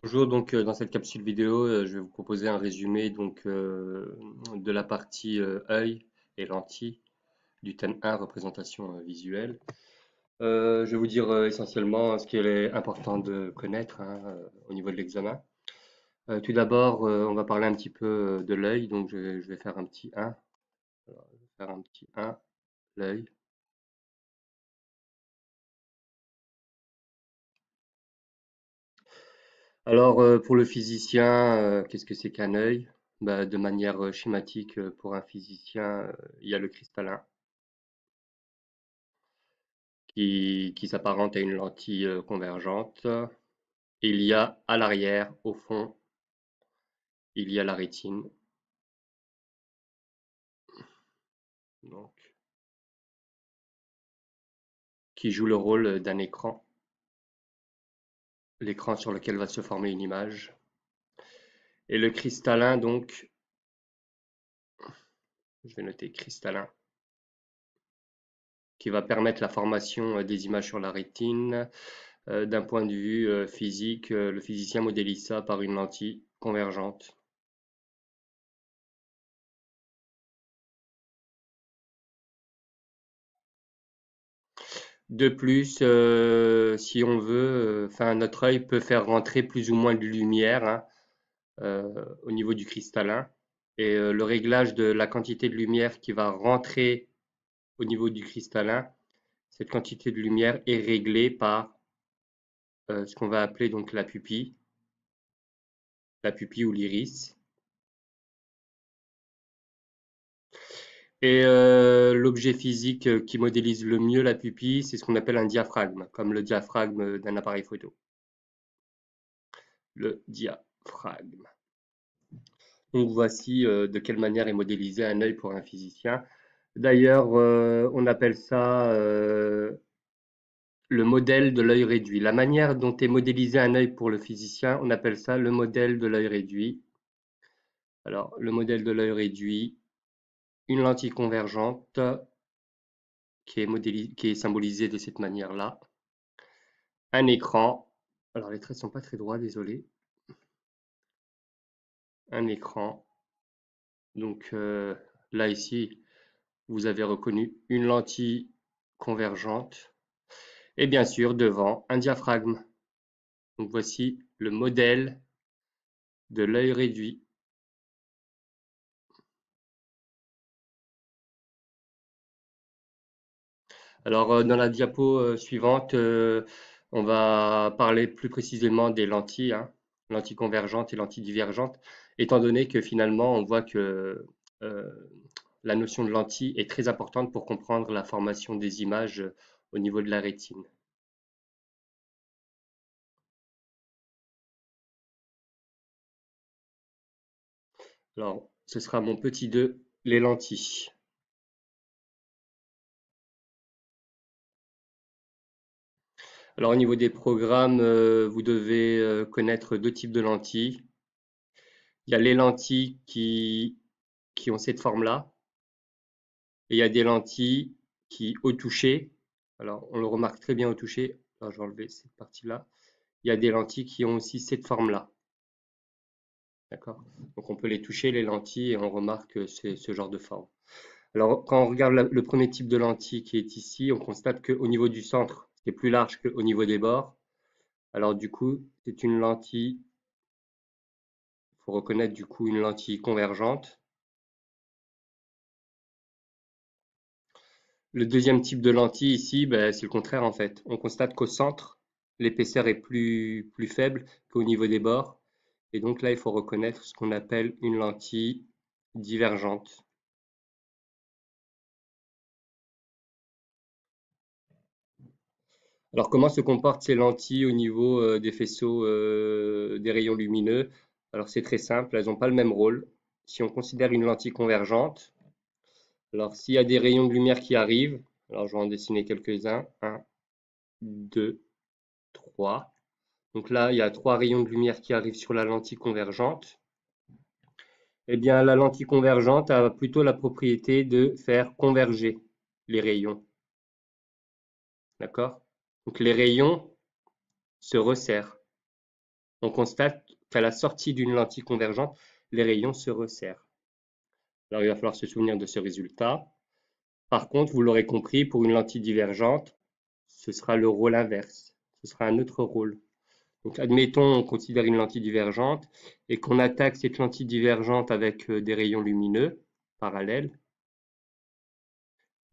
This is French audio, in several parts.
Bonjour, donc dans cette capsule vidéo, je vais vous proposer un résumé de la partie œil et lentille du thème 1, représentation visuelle. Je vais vous dire essentiellement ce qu'il est important de connaître au niveau de l'examen. Tout d'abord, on va parler un petit peu de l'œil, donc je vais faire un petit 1. Alors, je vais faire un petit 1, l'œil. Alors, pour le physicien, qu'est-ce que c'est qu'un œil? Bah, de manière schématique, pour un physicien, il y a le cristallin qui s'apparente à une lentille convergente. Il y a à l'arrière, au fond, il y a la rétine, donc, qui joue le rôle d'un écran, l'écran sur lequel va se former une image. Et le cristallin, donc, je vais noter cristallin, qui va permettre la formation des images sur la rétine. D'un point de vue physique, le physicien modélise ça par une lentille convergente. De plus, si on veut, enfin notre œil peut faire rentrer plus ou moins de lumière au niveau du cristallin. Et le réglage de la quantité de lumière qui va rentrer au niveau du cristallin, cette quantité de lumière est réglée par ce qu'on va appeler donc la pupille ou l'iris. Et l'objet physique qui modélise le mieux la pupille, c'est ce qu'on appelle un diaphragme, comme le diaphragme d'un appareil photo. Le diaphragme. Donc voici de quelle manière est modélisé un œil pour un physicien. D'ailleurs, on appelle ça le modèle de l'œil réduit. La manière dont est modélisé un œil pour le physicien, on appelle ça le modèle de l'œil réduit. Alors, le modèle de l'œil réduit, une lentille convergente qui est symbolisée de cette manière-là. Un écran. Alors, les traits ne sont pas très droits, désolé. Un écran. Donc, là, ici, vous avez reconnu une lentille convergente. Et bien sûr, devant, un diaphragme. Donc, voici le modèle de l'œil réduit. Alors, dans la diapo suivante, on va parler plus précisément des lentilles, lentilles convergentes et lentilles divergentes, étant donné que finalement, on voit que euh, la notion de lentille est très importante pour comprendre la formation des images au niveau de la rétine. Alors, ce sera mon petit 2, les lentilles. Alors, au niveau des programmes, vous devez connaître deux types de lentilles. Il y a les lentilles qui ont cette forme-là, et il y a des lentilles qui, au toucher, alors on le remarque très bien au toucher, alors je vais enlever cette partie-là, il y a des lentilles qui ont aussi cette forme-là, d'accord? Donc on peut les toucher, les lentilles, et on remarque ce genre de forme. Alors quand on regarde le premier type de lentille qui est ici, on constate qu'au niveau du centre, c'est plus large qu'au niveau des bords. Alors du coup, c'est une lentille, il faut reconnaître du coup une lentille convergente. Le deuxième type de lentille ici, ben, c'est le contraire en fait. On constate qu'au centre, l'épaisseur est plus faible qu'au niveau des bords. Et donc là, il faut reconnaître ce qu'on appelle une lentille divergente. Alors comment se comportent ces lentilles au niveau des faisceaux des rayons lumineux? Alors c'est très simple, elles n'ont pas le même rôle. Si on considère une lentille convergente, alors s'il y a des rayons de lumière qui arrivent, alors je vais en dessiner quelques-uns, 1, 2, 3. Donc là, il y a trois rayons de lumière qui arrivent sur la lentille convergente. Eh bien, la lentille convergente a plutôt la propriété de faire converger les rayons. D'accord? Donc les rayons se resserrent. on constate qu'à la sortie d'une lentille convergente, les rayons se resserrent. Alors il va falloir se souvenir de ce résultat. Par contre, vous l'aurez compris, pour une lentille divergente, ce sera le rôle inverse. Ce sera un autre rôle. Donc admettons, on considère une lentille divergente et qu'on attaque cette lentille divergente avec des rayons lumineux parallèles.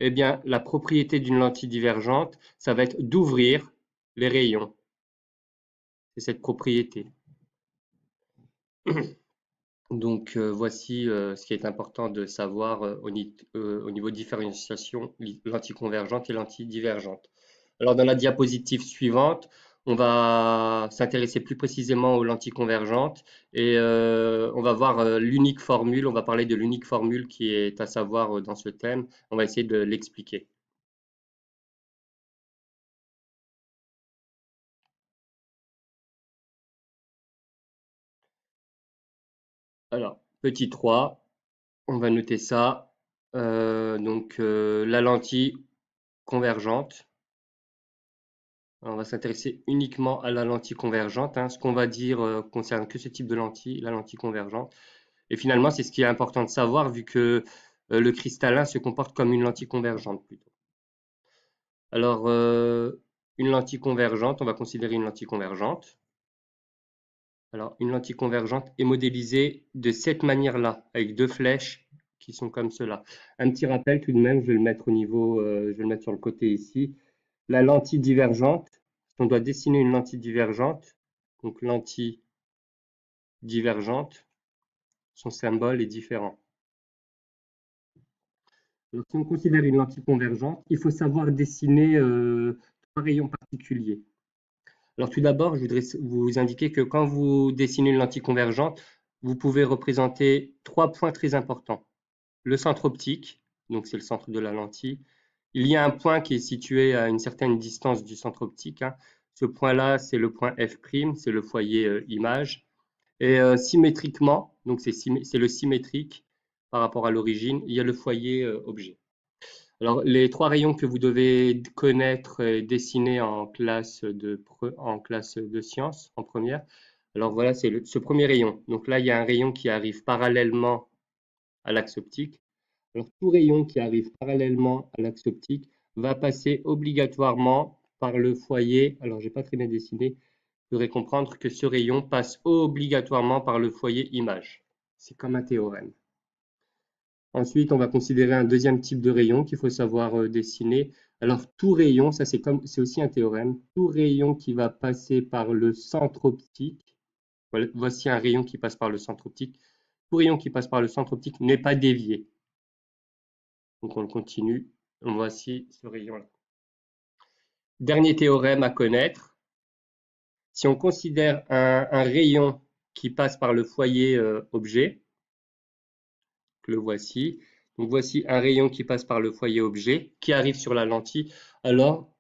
Eh bien, la propriété d'une lentille divergente, ça va être d'ouvrir les rayons. C'est cette propriété. Donc voici ce qui est important de savoir au niveau de différenciation lentille convergente et lentille divergente. Alors dans la diapositive suivante, on va s'intéresser plus précisément aux lentilles convergentes et on va voir l'unique formule, on va parler de l'unique formule qui est à savoir dans ce thème. On va essayer de l'expliquer. Alors, petit 3, on va noter ça. La lentille convergente. Alors, on va s'intéresser uniquement à la lentille convergente, hein. Ce qu'on va dire concerne que ce type de lentille, la lentille convergente. Et finalement, c'est ce qui est important de savoir vu que le cristallin se comporte comme une lentille convergente plutôt. Alors, une lentille convergente, on va considérer une lentille convergente. Alors, une lentille convergente est modélisée de cette manière-là, avec deux flèches qui sont comme cela. Un petit rappel tout de même, je vais le mettre au niveau, je vais le mettre sur le côté ici. La lentille divergente, si on doit dessiner une lentille divergente, donc lentille divergente, son symbole est différent. Alors, si on considère une lentille convergente, il faut savoir dessiner trois rayons particuliers. Alors tout d'abord, je voudrais vous indiquer que quand vous dessinez une lentille convergente, vous pouvez représenter trois points très importants. Le centre optique, donc c'est le centre de la lentille. Il y a un point qui est situé à une certaine distance du centre optique, hein. Ce point-là, c'est le point F', c'est le foyer image. Et symétriquement, donc c'est le symétrique par rapport à l'origine, il y a le foyer objet. Alors, les trois rayons que vous devez connaître et dessiner en classe de sciences, en première. Alors voilà, c'est ce premier rayon. Donc là, il y a un rayon qui arrive parallèlement à l'axe optique. Alors, tout rayon qui arrive parallèlement à l'axe optique va passer obligatoirement par le foyer. Alors, j'ai pas très bien dessiné. Vous devrez comprendre que ce rayon passe obligatoirement par le foyer image. C'est comme un théorème. Ensuite, on va considérer un deuxième type de rayon qu'il faut savoir dessiner. Alors, tout rayon, ça c'est aussi un théorème, tout rayon qui va passer par le centre optique, voici un rayon qui passe par le centre optique, tout rayon qui passe par le centre optique n'est pas dévié. Donc, on le continue. Voici ce rayon-là. Dernier théorème à connaître. Si on considère un rayon qui passe par le foyer objet, le voici. Donc voici un rayon qui passe par le foyer objet, qui arrive sur la lentille. Alors,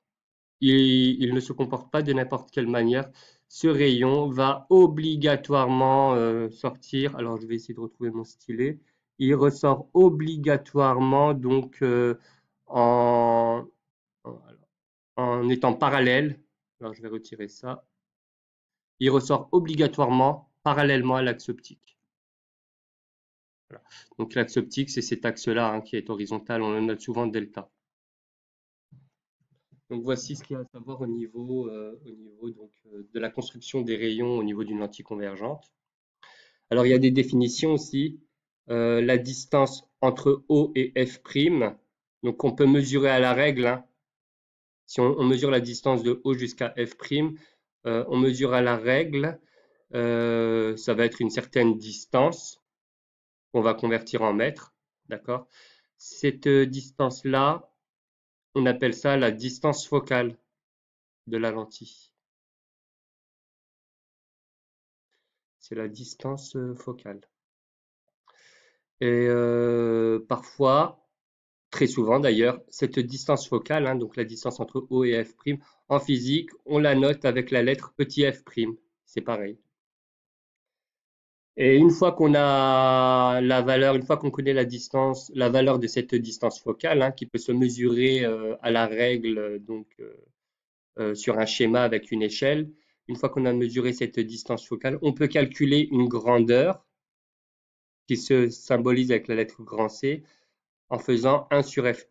il ne se comporte pas de n'importe quelle manière. Ce rayon va obligatoirement sortir. Alors, je vais essayer de retrouver mon stylet. Il ressort obligatoirement donc en, en étant parallèle. Alors, je vais retirer ça. Il ressort obligatoirement parallèlement à l'axe optique. Voilà. Donc l'axe optique, c'est cet axe-là hein, qui est horizontal, on le note souvent delta. Donc voici ce qu'il y a à savoir au niveau donc, de la construction des rayons au niveau d'une lentille convergente. Alors il y a des définitions aussi. La distance entre O et F', donc on peut mesurer à la règle. Hein. Si on mesure la distance de O jusqu'à F', on mesure à la règle. Ça va être une certaine distance qu'on va convertir en mètres. D'accord? Cette distance-là, on appelle ça la distance focale de la lentille. C'est la distance focale. Et parfois, très souvent d'ailleurs, cette distance focale, hein, donc la distance entre O et F', en physique, on la note avec la lettre petit f'. C'est pareil. Et une fois qu'on a la valeur, une fois qu'on connaît la distance, la valeur de cette distance focale, hein, qui peut se mesurer à la règle, donc sur un schéma avec une échelle, Une fois qu'on a mesuré cette distance focale, on peut calculer une grandeur qui se symbolise avec la lettre grand C en faisant 1 sur f'.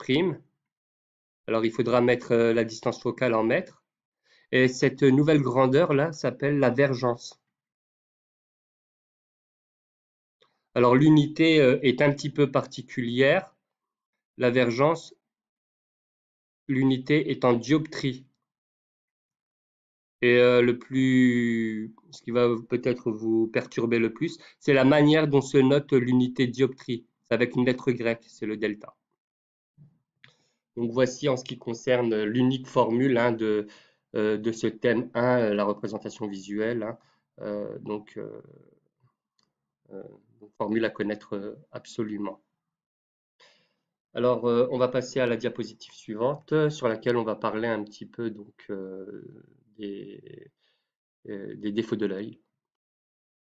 Alors il faudra mettre la distance focale en mètres. Et cette nouvelle grandeur-là s'appelle la vergence. Alors l'unité est un petit peu particulière. La vergence, l'unité est en dioptrie. Et ce qui va peut-être vous perturber le plus, c'est la manière dont se note l'unité dioptrie. C'est avec une lettre grecque, c'est le delta. Donc voici en ce qui concerne l'unique formule hein, de ce thème 1, la représentation visuelle. Hein. Euh, donc, euh, euh, formule à connaître absolument. Alors, on va passer à la diapositive suivante, sur laquelle on va parler un petit peu donc des défauts de l'œil.